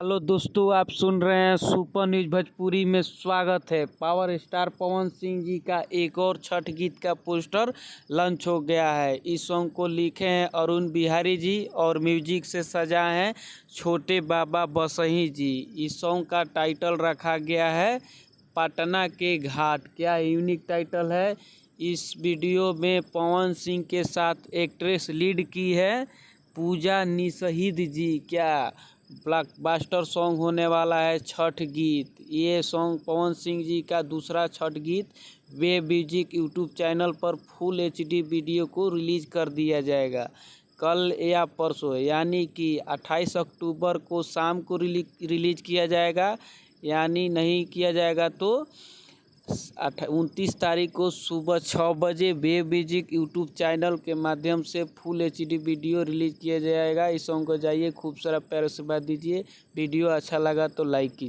Hello दोस्तों, आप सुन रहे हैं सुपर न्यूज भोजपुरी में। स्वागत है। पावर स्टार पवन सिंह जी का एक और छठ गीत का पोस्टर लॉन्च हो गया है। इस सॉन्ग को लिखे हैं अरुण बिहारी जी और म्यूजिक से सजाए हैं छोटे बाबा बसही जी। इस सॉन्ग का टाइटल रखा गया है पटना के घाट। क्या यूनिक टाइटल है। इस वीडियो में पवन सिंह के साथ एक्ट्रेस लीड की है पूजा निशहीद जी। क्या ब्लॉकबस्टर सॉन्ग होने वाला है छठ गीत। ये सॉन्ग पवन सिंह जी का दूसरा छठ गीत वे म्यूजिक यूट्यूब चैनल पर फुल एचडी वीडियो को रिलीज कर दिया जाएगा कल या परसों, यानी कि 28 अक्टूबर को शाम को रिलीज किया जाएगा। यानी नहीं किया जाएगा तो 29 तारीख को सुबह 6 बजे वेब म्यूजिक यूट्यूब चैनल के माध्यम से फुल एचडी वीडियो रिलीज किया जाएगा। इस सॉन्ग को जाइए खूब सारा प्यार से बात दीजिए। वीडियो अच्छा लगा तो लाइक कीजिए।